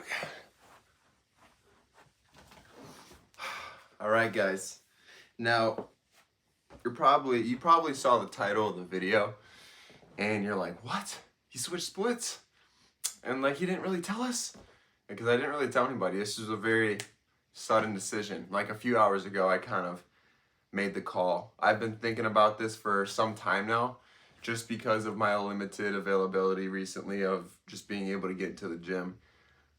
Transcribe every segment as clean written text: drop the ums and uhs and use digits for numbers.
Okay. All right, guys. Now, you probably saw the title of the video, and you're like, "What? He switched splits?" And like, he didn't really tell us, because I didn't really tell anybody. This was a very sudden decision. Like a few hours ago, I kind of made the call. I've been thinking about this for some time now, just because of my limited availability recently of just being able to get into the gym.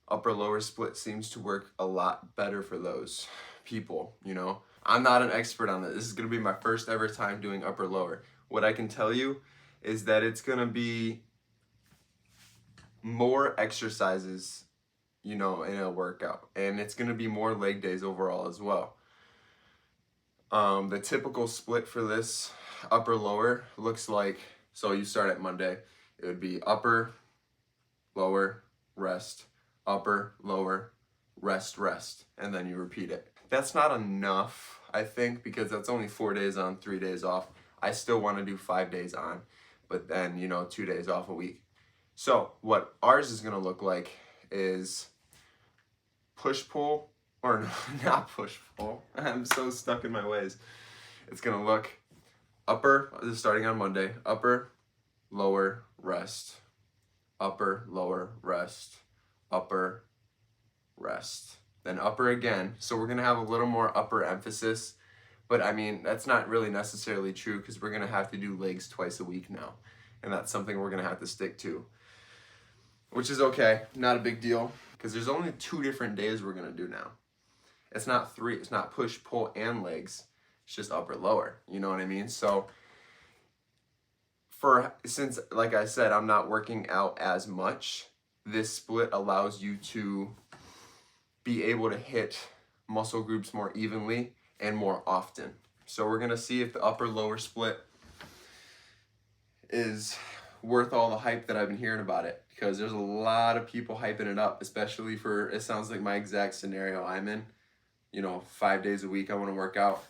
Upper lower split seems to work a lot better for those people, you know. I'm not an expert on this. This is going to be my first ever time doing upper lower. What I can tell you is that it's going to be more exercises, you know, in a workout, and it's going to be more leg days overall as well. The typical split for this upper lower looks like, so you start at Monday, it would be upper, lower, rest, upper, lower, rest, rest, and then you repeat it. That's not enough, I think, because that's only 4 days on, 3 days off. I still want to do 5 days on, but then, you know, 2 days off a week. So what ours is going to look like is push-pull, or no, not push-pull. I'm so stuck in my ways. It's going to look upper, this is starting on Monday, upper, lower, rest, upper, lower, rest, upper, rest, then upper again. So we're going to have a little more upper emphasis, but I mean, that's not really necessarily true because we're going to have to do legs twice a week now, and that's something we're going to have to stick to, which is okay, not a big deal, because there's only 2 different days we're going to do now. It's not 3, it's not push, pull, and legs, it's just upper, lower, you know what I mean? So since, like I said, I'm not working out as much, this split allows you to be able to hit muscle groups more evenly and more often. So we're gonna see if the upper lower split is worth all the hype that I've been hearing about it, because there's a lot of people hyping it up, especially for, it sounds like my exact scenario I'm in. You know, 5 days a week I want to work out.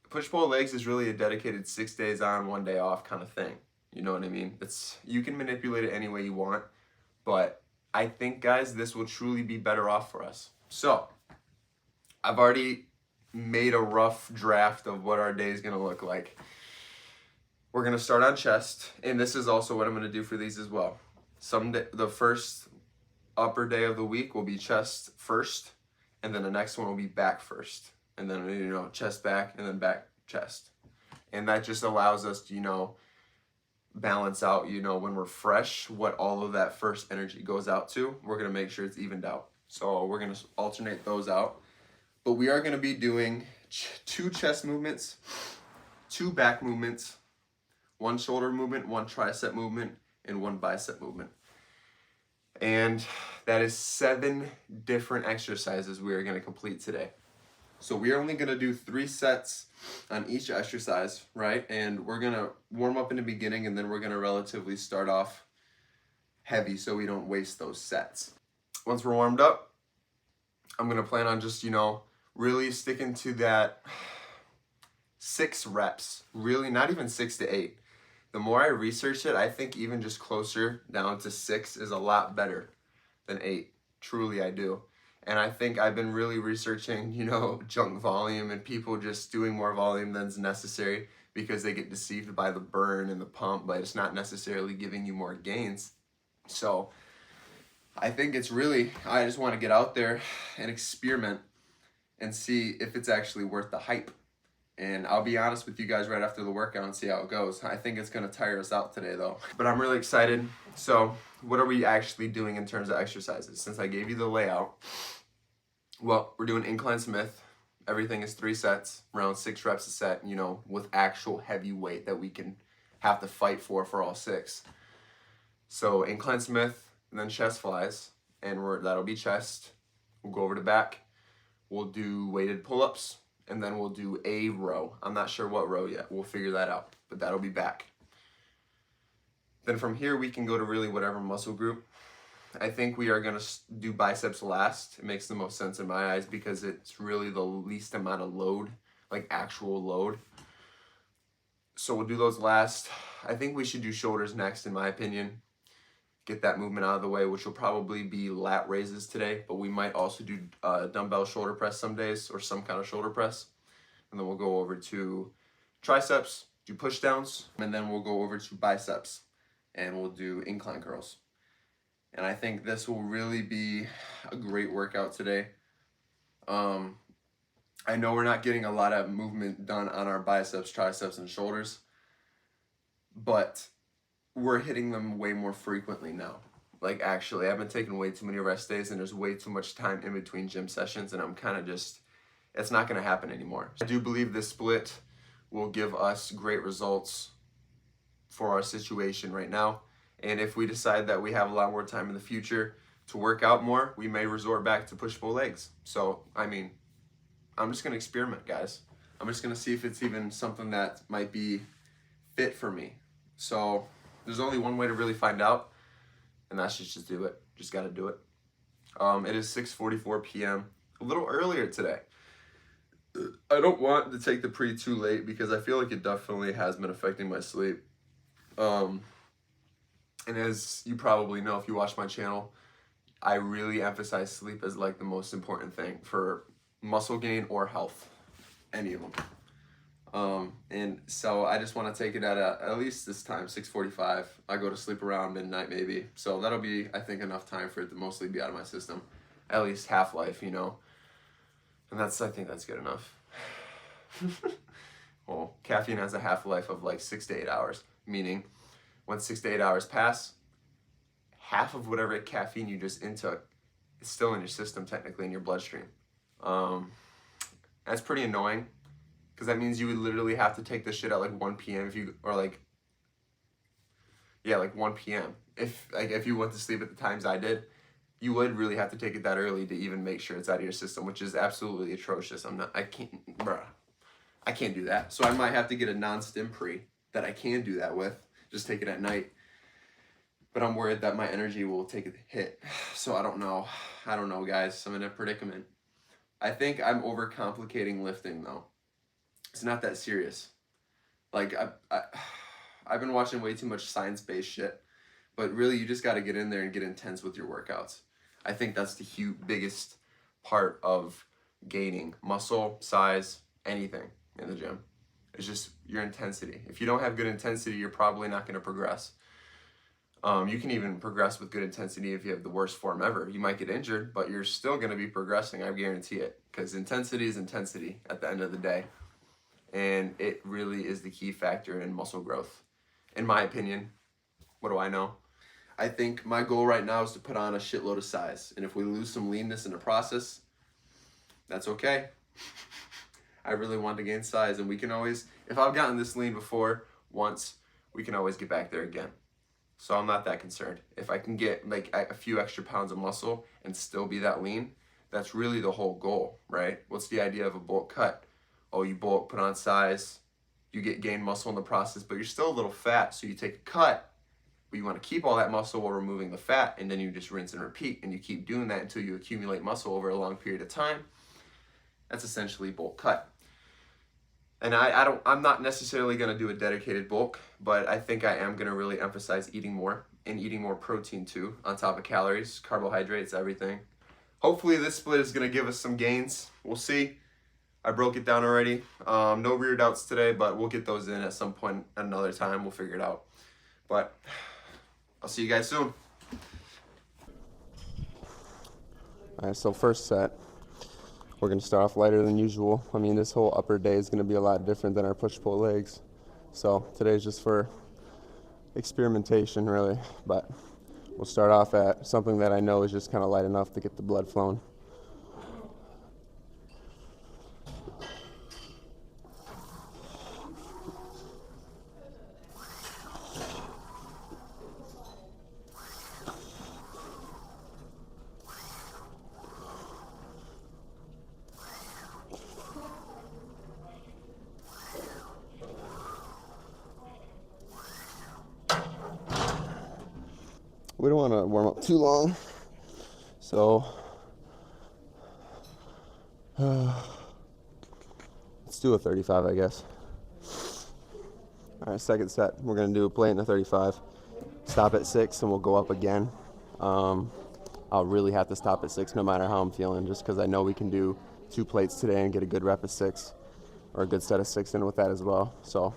Push-pull legs is really a dedicated 6 days on, 1 day off kind of thing. You know what I mean? You can manipulate it any way you want, but I think, guys, this will truly be better off for us. So I've already made a rough draft of what our day is going to look like. We're going to start on chest, and this is also what I'm going to do for these as well. The first upper day of the week will be chest first, and then the next one will be back first. And then, you know, chest back, and then back chest. And that just allows us to, you know, balance out, you know, when we're fresh, what all of that first energy goes out to. We're going to make sure it's evened out. So we're going to alternate those out. But we are going to be doing 2 chest movements, 2 back movements, 1 shoulder movement, 1 tricep movement, and 1 bicep movement. And that is 7 different exercises we are going to complete today. So we are only going to do 3 sets on each exercise, right? And we're going to warm up in the beginning, and then we're going to relatively start off heavy so we don't waste those sets. Once we're warmed up, I'm going to plan on just, you know, really sticking to that 6 reps. Really, not even 6 to 8. The more I research it, I think even just closer down to 6 is a lot better than 8. Truly, I do. And I think I've been really researching, you know, junk volume and people just doing more volume than's necessary because they get deceived by the burn and the pump, but it's not necessarily giving you more gains. So I think it's really, I just want to get out there and experiment and see if it's actually worth the hype. And I'll be honest with you guys right after the workout and see how it goes. I think it's going to tire us out today though. But I'm really excited. So what are we actually doing in terms of exercises? Since I gave you the layout, well, we're doing incline Smith. Everything is 3 sets, around 6 reps a set, you know, with actual heavy weight that we can have to fight for all 6. So incline Smith, and then chest flies, and that'll be chest. We'll go over to back. We'll do weighted pull-ups, and then we'll do a row. I'm not sure what row yet. We'll figure that out, but that'll be back. Then from here, we can go to really whatever muscle group. I think we are going to do biceps last. It makes the most sense in my eyes because it's really the least amount of load, like actual load. So we'll do those last. I think we should do shoulders next, in my opinion. get that movement out of the way, which will probably be lat raises today, but we might also do dumbbell shoulder press some days, or some kind of shoulder press. And then we'll go over to triceps, do push downs, and then we'll go over to biceps and we'll do incline curls. And I think this will really be a great workout today. I know we're not getting a lot of movement done on our biceps, triceps, and shoulders, but we're hitting them way more frequently now. Like, actually, I've been taking way too many rest days, and there's way too much time in between gym sessions, and I'm kind of just, it's not going to happen anymore. I do believe this split will give us great results for our situation right now. And if we decide that we have a lot more time in the future to work out more, we may resort back to push-pull legs. So, I mean, I'm just going to experiment, guys. I'm just going to see if it's even something that might be fit for me. So there's only one way to really find out, and that's just do it. Just got to do it. It is 6:44 p.m., a little earlier today. I don't want to take the pre too late because I feel like it definitely has been affecting my sleep. And as you probably know if you watch my channel, I really emphasize sleep as like the most important thing for muscle gain or health, any of them. And so I just want to take it at least this time, 6:45. I go to sleep around midnight maybe. So that'll be, I think, enough time for it to mostly be out of my system. At least half-life, you know. And I think that's good enough. Well, caffeine has a half-life of like 6 to 8 hours, meaning when 6 to 8 hours pass, half of whatever caffeine you just intook is still in your system, technically in your bloodstream. That's pretty annoying, because that means you would literally have to take this shit at like 1 p.m. like 1 p.m. If you went to sleep at the times I did, you would really have to take it that early to even make sure it's out of your system, which is absolutely atrocious. I can't do that. So I might have to get a non-stim pre that I can do that with, just take it at night. But I'm worried that my energy will take a hit. So I don't know, guys. I'm in a predicament. I think I'm overcomplicating lifting, though. It's not that serious. Like, I've been watching way too much science-based shit, but really you just got to get in there and get intense with your workouts. I think that's the biggest part of gaining muscle, size, anything in the gym. It's just your intensity. If you don't have good intensity, you're probably not going to progress. You can even progress with good intensity if you have the worst form ever. You might get injured, but you're still going to be progressing, I guarantee it, because intensity is intensity at the end of the day. And it really is the key factor in muscle growth, in my opinion. What do I know? I think my goal right now is to put on a shitload of size. And if we lose some leanness in the process, that's okay. I really want to gain size, and we can always, if I've gotten this lean before once, we can always get back there again. So I'm not that concerned. If I can get like a few extra pounds of muscle and still be that lean, that's really the whole goal, right? What's the idea of a bulk cut? Oh, you bulk, put on size, you gain muscle in the process, but you're still a little fat, so you take a cut, but you want to keep all that muscle while removing the fat, and then you just rinse and repeat, and you keep doing that until you accumulate muscle over a long period of time. That's essentially bulk cut. And I'm not necessarily going to do a dedicated bulk, but I think I am going to really emphasize eating more, and eating more protein too, on top of calories, carbohydrates, everything. Hopefully this split is going to give us some gains. We'll see. I broke it down already. No rear delts today, but we'll get those in at some point at another time. We'll figure it out. But I'll see you guys soon. All right, so first set. We're going to start off lighter than usual. I mean, this whole upper day is going to be a lot different than our push-pull legs. So today's just for experimentation, really. But we'll start off at something that I know is just kind of light enough to get the blood flowing. We don't want to warm up too long, so let's do a 35, I guess. All right, second set. We're going to do a plate and a 35. stop at 6 and we'll go up again. I'll really have to stop at 6 no matter how I'm feeling, just because I know we can do 2 plates today and get a good rep of 6, or a good set of 6 in with that as well. So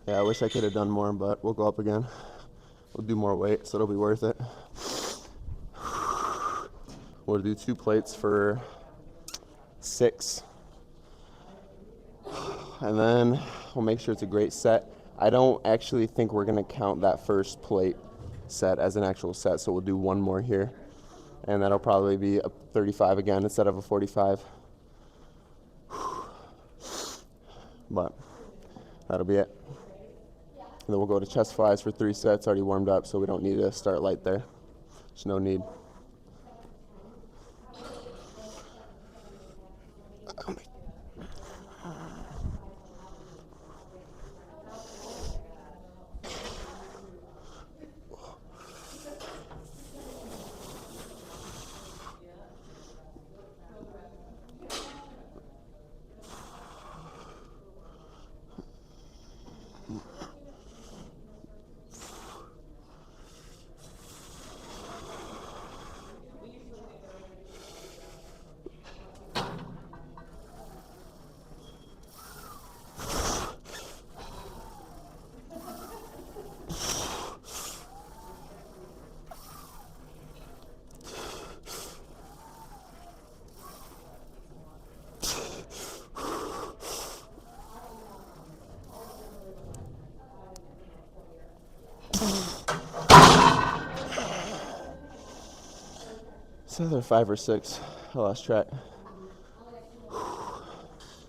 yeah, I wish I could have done more, but we'll go up again. We'll do more weight, so it'll be worth it. We'll do 2 plates for 6. And then we'll make sure it's a great set. I don't actually think we're going to count that first plate set as an actual set, so we'll do 1 more here. And that'll probably be a 35 again instead of a 45. But that'll be it. And then we'll go to chest flies for 3 sets, already warmed up, so we don't need to start light there. There's no need. It's either 5 or 6. I lost track.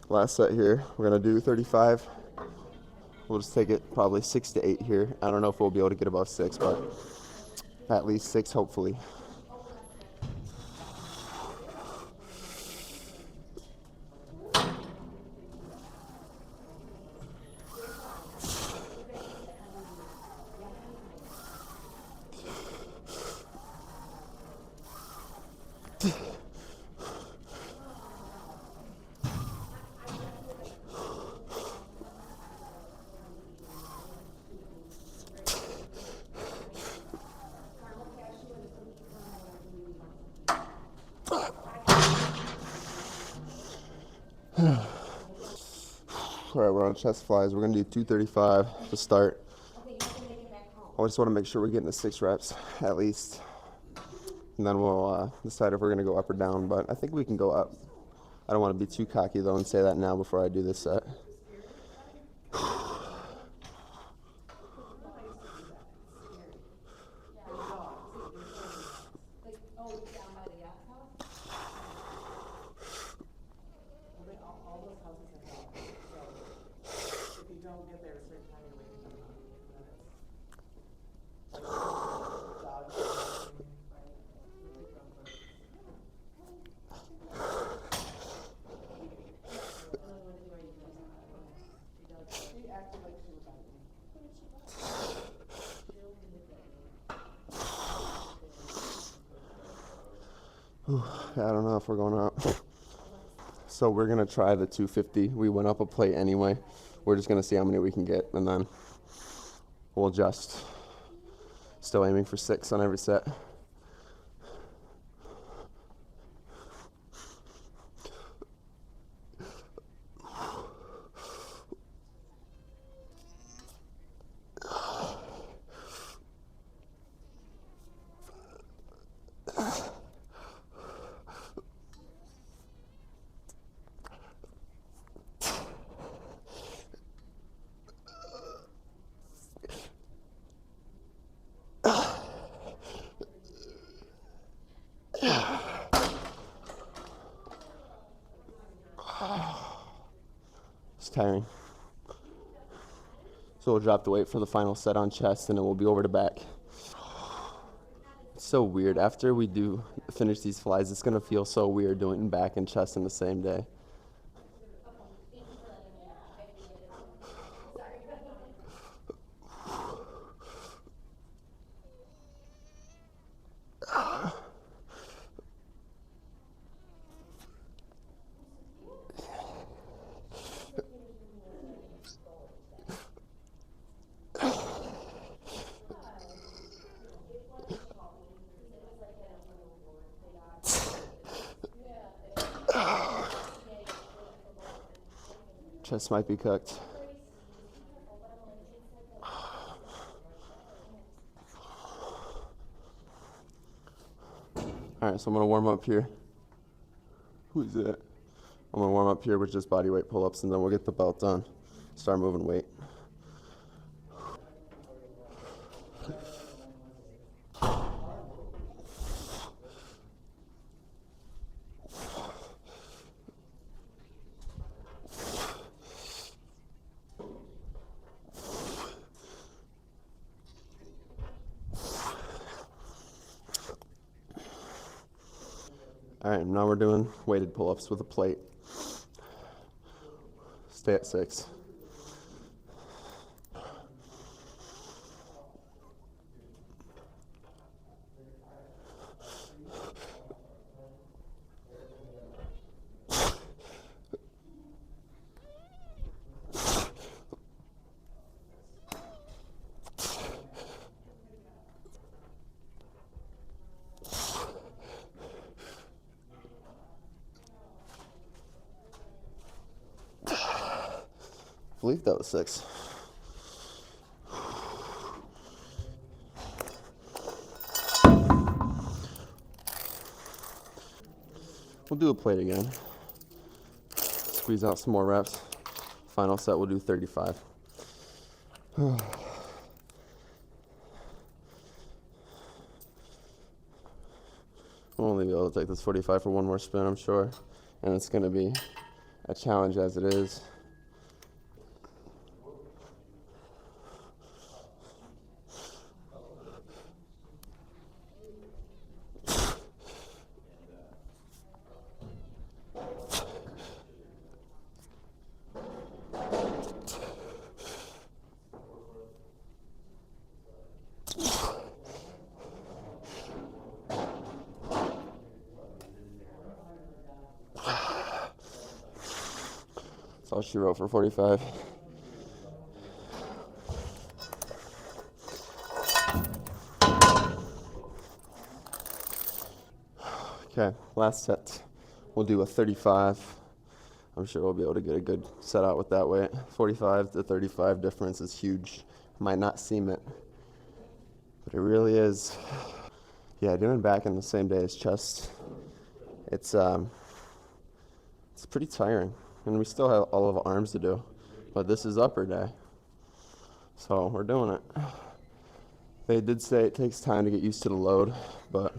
Last set here. We're going to do 35. We'll just take it probably 6 to 8 here. I don't know if we'll be able to get above 6, but at least 6 hopefully. All right, we're on chest flies. We're going to do 235 to start. I just want to make sure we're getting the 6 reps at least. And then we'll decide if we're going to go up or down. But I think we can go up. I don't want to be too cocky, though, and say that now before I do this set. I don't know if we're going up. So we're going to try the 250. We went up a plate anyway. We're just going to see how many we can get, and then we'll adjust. Still aiming for 6 on every set. It's tiring. So we'll drop the weight for the final set on chest, and then we'll be over to back. It's so weird. After we do finish these flies, it's gonna feel so weird doing back and chest in the same day. Chest might be cooked. All right, so I'm gonna warm up here. Who's that? I'm gonna warm up here with just body weight pull-ups, and then we'll get the belt done. Start moving weight. All right, now we're doing weighted pull-ups with a plate. Stay at 6. I believe that was 6. We'll do a plate again. Squeeze out some more reps. Final set, we'll do 35. We'll only be able to take this 45 for one more spin, I'm sure. And it's going to be a challenge as it is. That's all she wrote for 45. Okay, last set. We'll do a 35. I'm sure we'll be able to get a good set out with that weight. 45 to 35 difference is huge. Might not seem it, but it really is. Yeah, doing back in the same day as chest, it's pretty tiring. And we still have all of our arms to do, but this is upper day. So we're doing it. They did say it takes time to get used to the load, but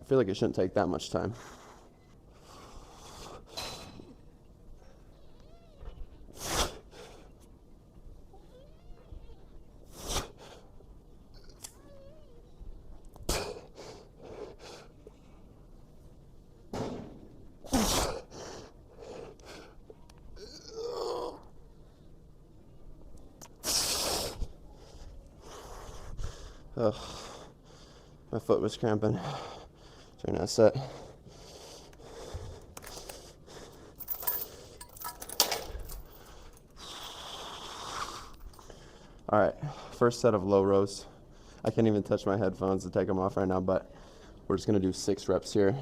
I feel like it shouldn't take that much time. Ugh, my foot was cramping during that set. All right, first set of low rows. I can't even touch my headphones to take them off right now, but we're just gonna do 6 reps here.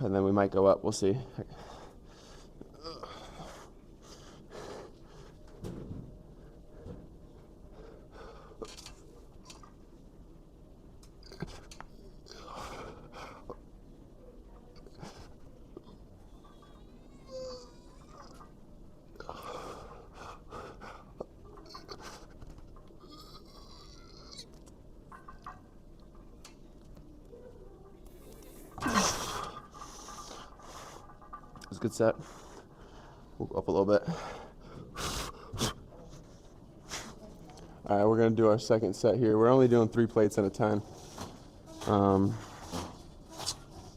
And then we might go up, we'll see. It was a good set. We'll go up a little bit. All right, we're gonna do our second set here. We're only doing 3 plates at a time.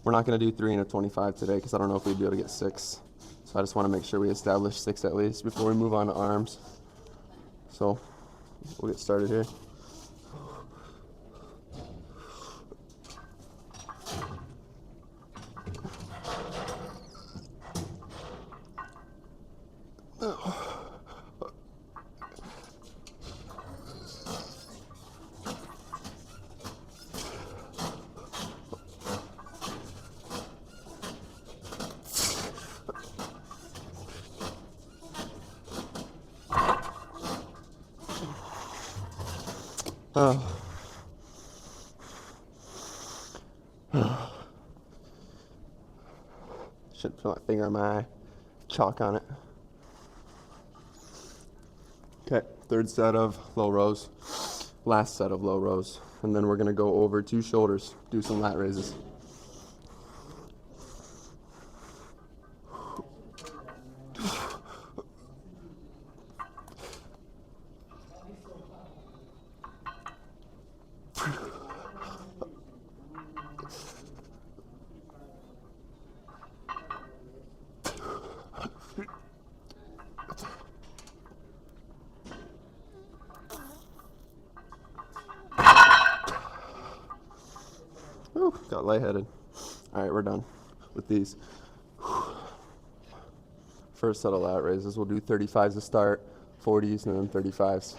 We're not gonna do 3 and a 25 today because I don't know if we'd be able to get 6. So I just want to make sure we establish 6 at least before we move on to arms. So we'll get started here. Shouldn't put my finger on my eye. Chalk on it. Okay, third set of low rows. Last set of low rows. And then we're gonna go over 2 shoulders, do some lat raises. Ooh, got lightheaded. All right, we're done with these. First set of lat raises, we'll do 35s to start, 40s, and then 35s.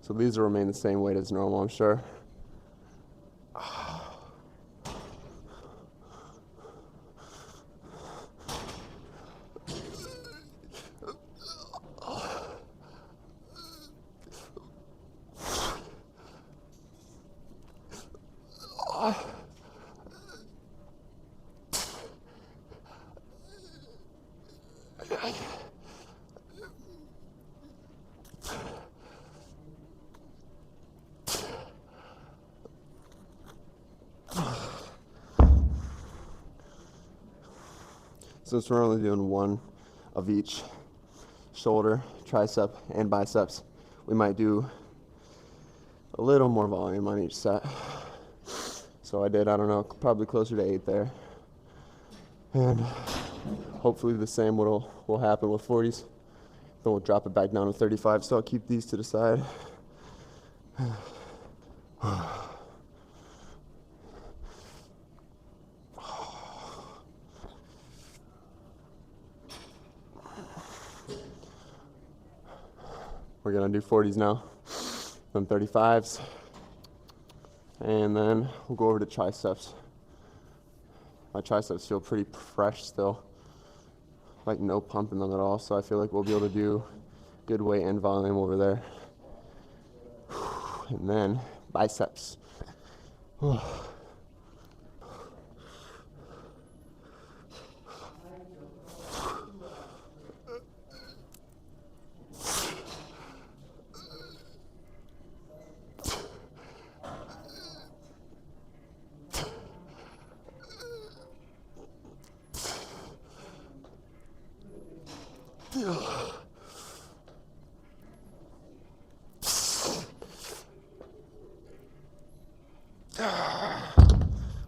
So these will remain the same weight as normal, I'm sure. Since we're only doing 1 of each shoulder, tricep, and biceps, we might do a little more volume on each set. So I did, I don't know, probably closer to 8 there. And hopefully the same will happen with 40s. Then we'll drop it back down to 35. So I'll keep these to the side. We're gonna do 40s now, then 35s, and then we'll go over to triceps. My triceps feel pretty fresh still, like no pump in them at all, so I feel like we'll be able to do good weight and volume over there. And then biceps.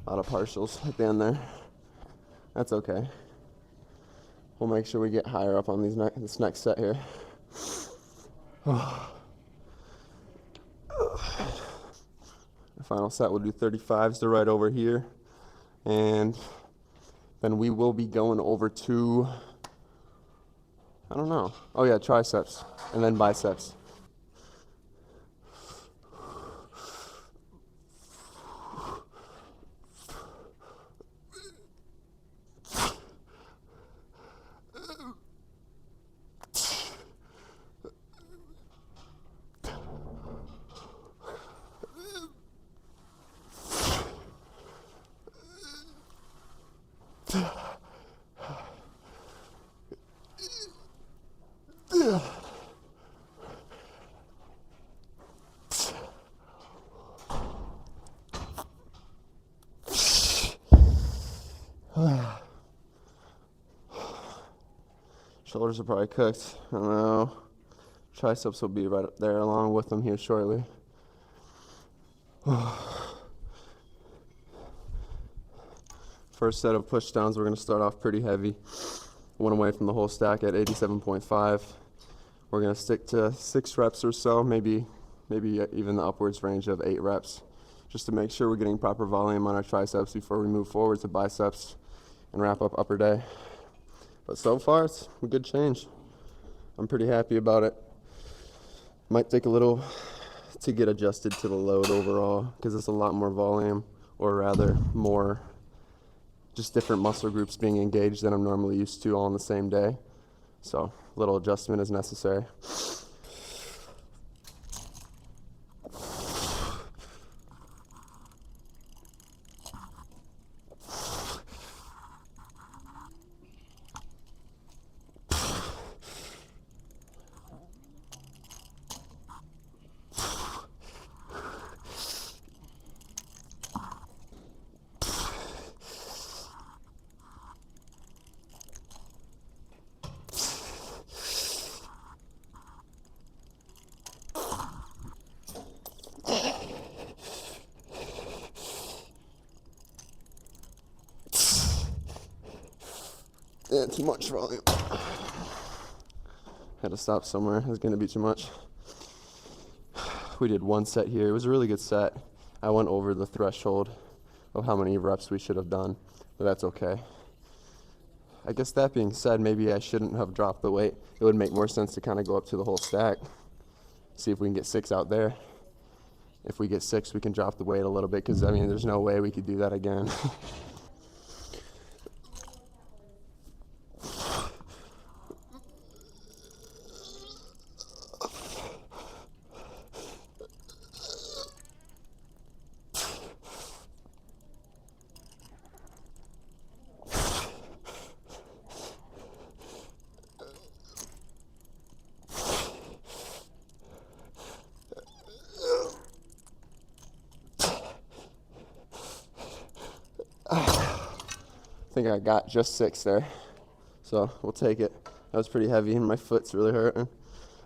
A lot of partials at the end there. That's okay. We'll make sure we get higher up on this next set here. The final set, we'll do 35s to right over here. And then we will be going over to, I don't know. Oh yeah, triceps and then biceps. Shoulders are probably cooked. I don't know. Triceps will be right up there along with them here shortly. First set of push downs, we're going to start off pretty heavy. Went away from the whole stack at 87.5. We're going to stick to 6 reps or so, maybe even the upwards range of 8 reps, just to make sure we're getting proper volume on our triceps before we move forward to biceps and wrap up upper day. But so far, it's a good change. I'm pretty happy about it. Might take a little to get adjusted to the load overall because it's a lot more volume, or rather more just different muscle groups being engaged than I'm normally used to all on the same day. So a little adjustment is necessary. Yeah, too much volume. Had to stop somewhere. It was going to be too much. We did 1 set here. It was a really good set. I went over the threshold of how many reps we should have done, but that's okay. I guess that being said, maybe I shouldn't have dropped the weight. It would make more sense to kind of go up to the whole stack, see if we can get 6 out there. If we get 6, we can drop the weight a little bit, because, I mean, there's no way we could do that again. I think I got just 6 there, so we'll take it. That was pretty heavy and my foot's really hurting.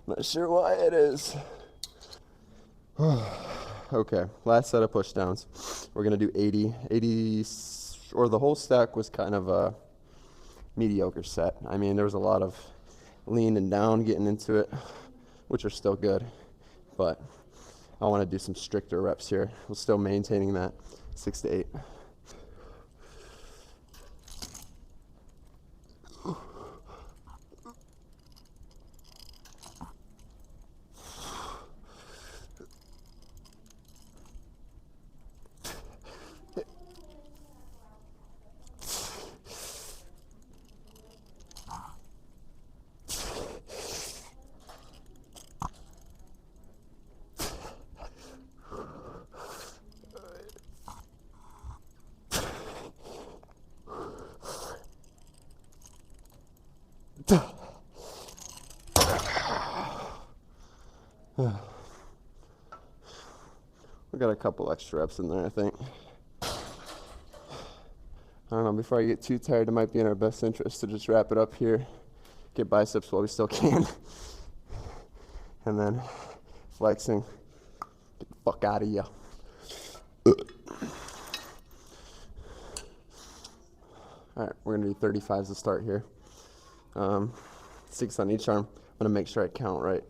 Not sure why it is. Okay, last set of push downs. We're gonna do 80, or the whole stack was kind of a mediocre set. I mean, there was a lot of lean and down getting into it, which are still good, but I want to do some stricter reps here. We're still maintaining that 6 to 8. We got a couple extra reps in there, I think. I don't know, before I get too tired, it might be in our best interest to just wrap it up here, get biceps while we still can, and then flexing, get the fuck out of here. All right, we're gonna do 35s to start here. 6 on each arm. I'm gonna make sure I count right.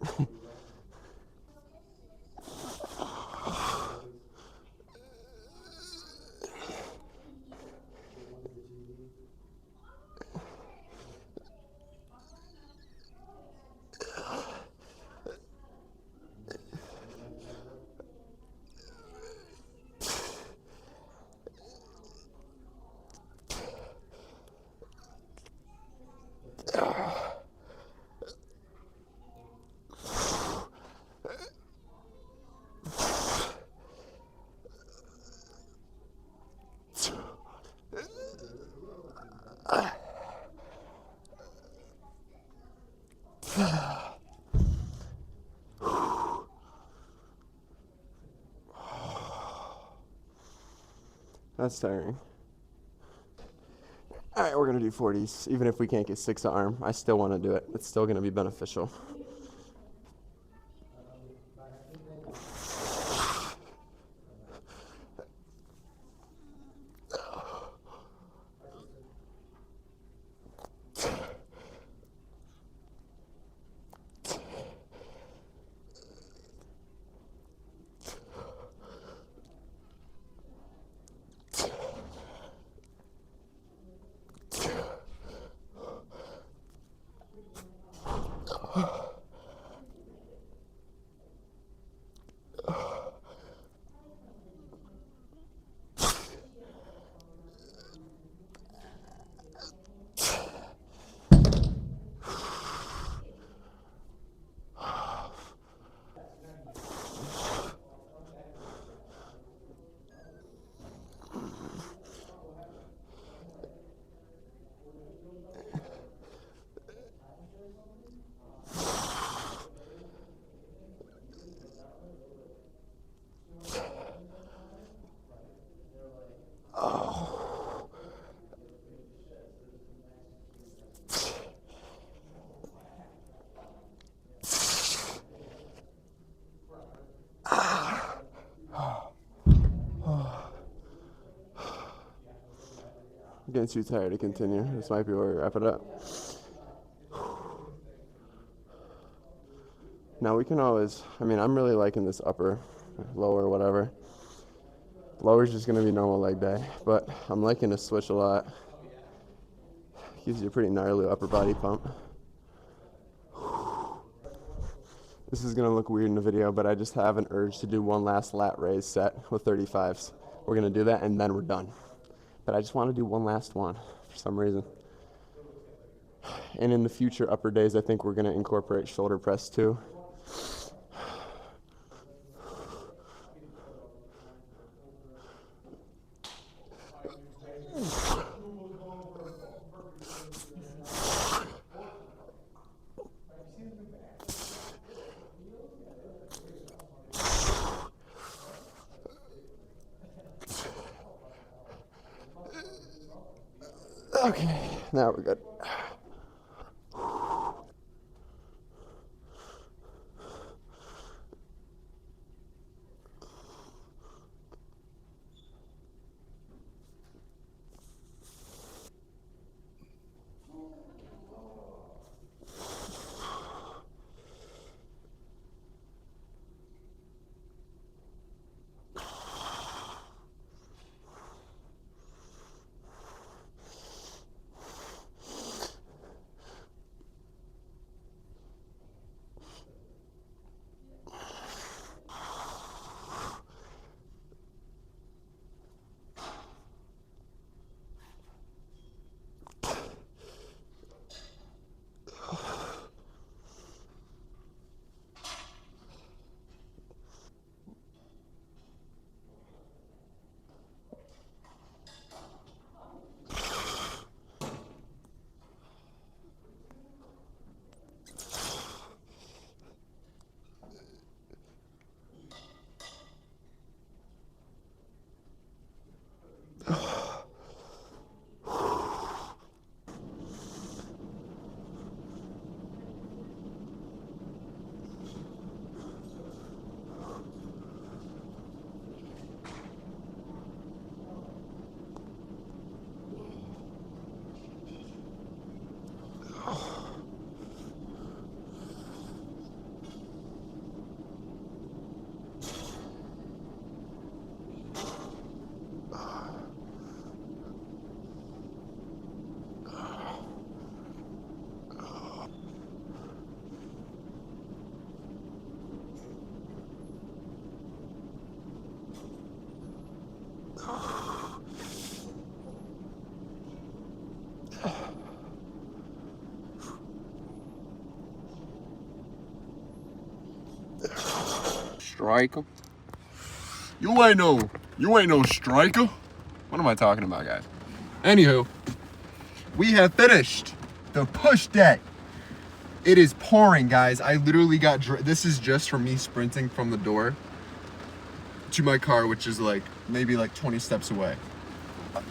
That's tiring. All right, we're gonna do 40s. Even if we can't get 6 an arm, I still want to do it. It's still gonna be beneficial. getting too tired to continue. This might be where we wrap it up. Now we can always, I mean, I'm really liking this upper, lower, whatever. Lower's just going to be normal leg day, but I'm liking the switch a lot. Gives you a pretty gnarly upper body pump. This is going to look weird in the video, but I just have an urge to do one last lat raise set with 35s. We're going to do that, and then we're done. But I just want to do one last one for some reason. And in the future upper days, I think we're going to incorporate shoulder press too. Okay, now we're good. Striker. You ain't no striker. What am I talking about, guys? Anywho, we have finished the push day. It is pouring, guys. I literally got, this is just from me sprinting from the door to my car, which is like, maybe like 20 steps away.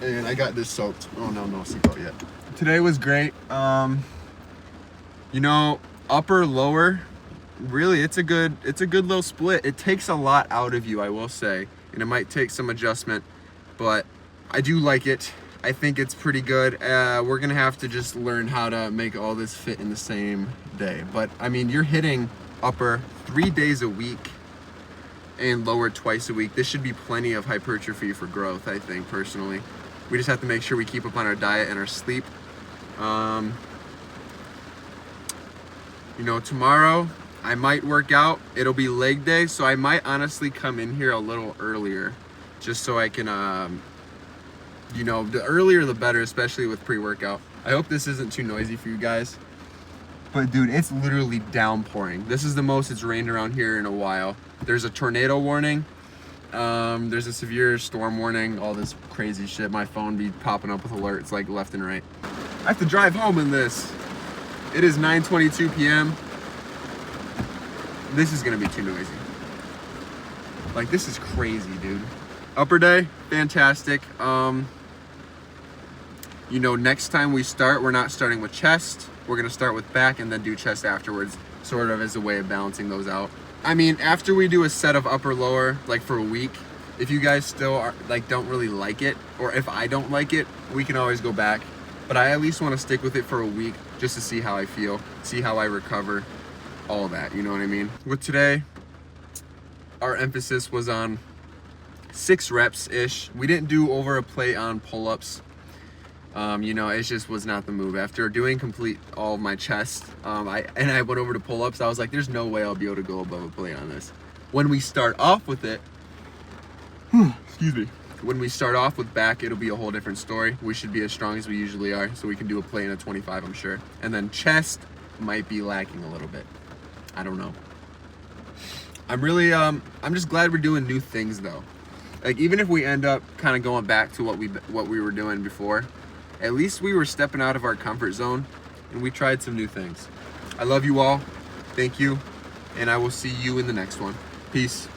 And I got this soaked. Oh no seatbelt yet. Today was great. You know, upper, lower, really it's a good little split. It takes a lot out of you, I will say, and it might take some adjustment, but I do like it. I think it's pretty good. We're gonna have to just learn how to make all this fit in the same day, but I mean, you're hitting upper 3 days a week and lower twice a week. This should be plenty of hypertrophy for growth, I think, personally. We just have to make sure we keep up on our diet and our sleep. You know, tomorrow I might work out. It'll be leg day, so I might honestly come in here a little earlier just so I can, you know, the earlier the better, especially with pre-workout. I hope this isn't too noisy for you guys. But dude, it's literally downpouring. This is the most it's rained around here in a while. There's a tornado warning. There's a severe storm warning, all this crazy shit. My phone be popping up with alerts like left and right. I have to drive home in this. It is 9:22 p.m. This is gonna be too noisy. Like, this is crazy, dude. Upper day, fantastic. You know, next time we start, we're not starting with chest. We're gonna start with back and then do chest afterwards, sort of as a way of balancing those out. I mean, after we do a set of upper lower, like for a week, If you guys still are like don't really like it, or if I don't like it, we can always go back. But I at least want to stick with it for a week just to see how I feel, see how I recover, all that, you know what I mean? With today, our emphasis was on 6 reps-ish. We didn't do over a plate on pull-ups. You know, it just was not the move. After doing complete all of my chest, I went over to pull-ups, I was like, there's no way I'll be able to go above a plate on this. When we start off with it, excuse me. When we start off with back, it'll be a whole different story. We should be as strong as we usually are, so we can do a plate in a 25, I'm sure. And then chest might be lacking a little bit. I don't know. I'm really, I'm just glad we're doing new things though. Like even if we end up kind of going back to what we were doing before, at least we were stepping out of our comfort zone and we tried some new things. I love you all. Thank you. And I will see you in the next one. Peace.